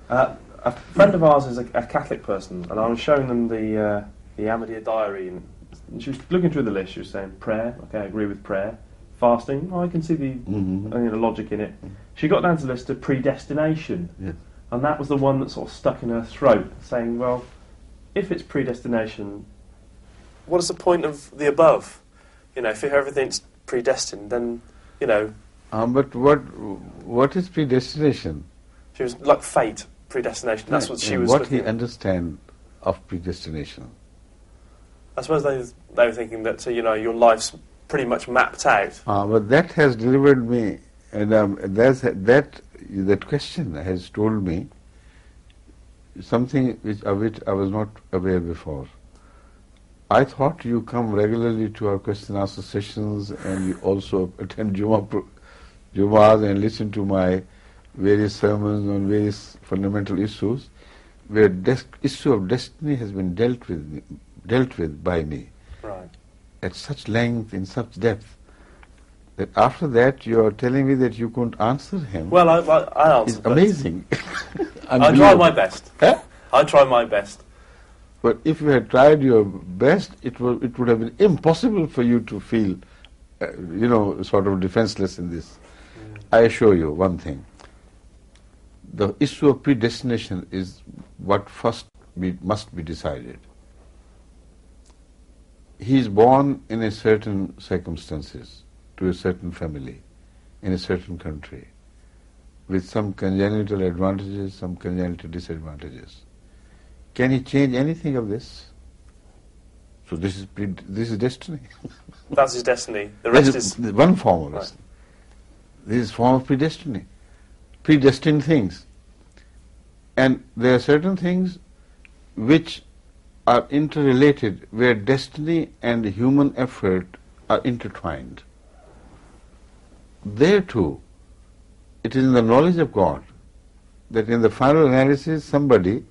A friend of ours is a Catholic person, and I was showing them the Ahmadiyya diary, and she was looking through the list. She was saying prayer, okay, I agree with prayer. Fasting, I can see the logic in it. She got down to the list of predestination, and that was the one that sort of stuck in her throat, saying, well, if it's predestination, what is the point of the above? You know, if everything's predestined, then, you know... But what is predestination? She was like fate, predestination, that's what she was what looking he understand of predestination? I suppose they were thinking that, you know, your life's pretty much mapped out. But that has delivered me, and that question has told me something of which I was not aware before. I thought you come regularly to our question answer sessions, and you also attend Jummahs and listen to my various sermons on various fundamental issues, where issue of destiny has been dealt with by me. Right. At such length, in such depth, that after that you are telling me that you couldn't answer him. Well, I answered. It's amazing. I tried my best. Huh? I tried my best. But if you had tried your best, it would have been impossible for you to feel, sort of defenseless in this. I assure you one thing. The issue of predestination is what first must be decided. He is born in a certain circumstances, to a certain family, in a certain country, with some congenital advantages, some congenital disadvantages. Can he change anything of this? So this is destiny. That's his destiny. The rest is one form of destiny. This is form of predestiny. Predestined things. And there are certain things which are interrelated, where destiny and human effort are intertwined. There too, it is in the knowledge of God that in the final analysis somebody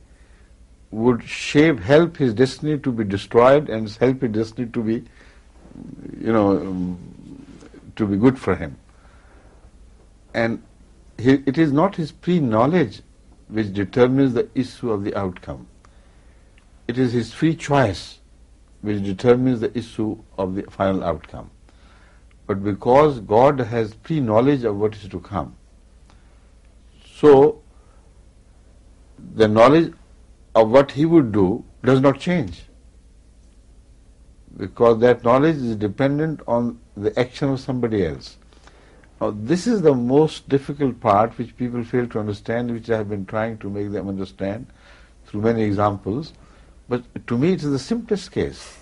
would help his destiny to be destroyed and help his destiny to be, to be good for him. And it is not his pre-knowledge which determines the issue of the outcome. It is his free choice which determines the issue of the final outcome. But because God has pre-knowledge of what is to come, so the knowledge of what he would do does not change, because that knowledge is dependent on the action of somebody else. Now, this is the most difficult part which people fail to understand, which I have been trying to make them understand through many examples. But to me, it is the simplest case.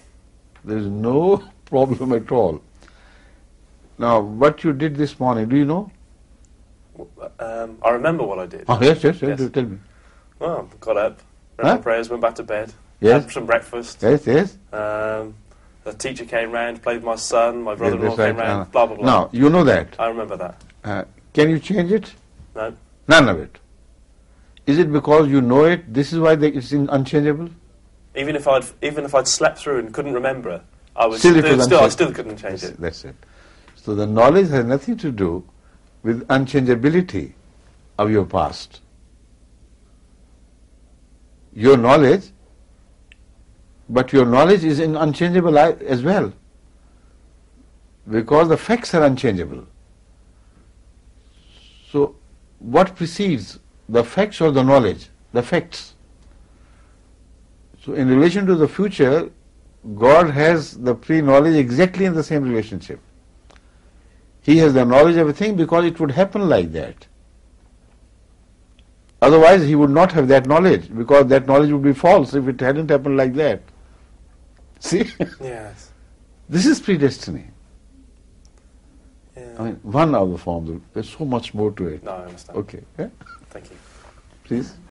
There is no problem at all. Now, what you did this morning, do you know? I remember what I did. Oh, yes, do tell me. Well, got up, read my prayers, went back to bed, yes. had some breakfast. Yes. The teacher came round, played with my son, my brother-in-law came round, blah, blah, blah. Now, you know that. I remember that. Can you change it? No. None of it. Is it because you know it? This is why it's unchangeable? Even if I'd slept through and couldn't remember, I still couldn't change it. That's it. So the knowledge has nothing to do with unchangeability of your past. Your knowledge, but your knowledge is unchangeable as well, because the facts are unchangeable. So what precedes, the facts or the knowledge? The facts. So in relation to the future, God has the pre-knowledge exactly in the same relationship. He has the knowledge of a thing because it would happen like that. Otherwise, he would not have that knowledge, because that knowledge would be false if it hadn't happened like that. See? Yes. This is predestiny. Yeah. I mean, one of the forms. There's so much more to it. No, I understand. Okay. Yeah? Thank you. Please.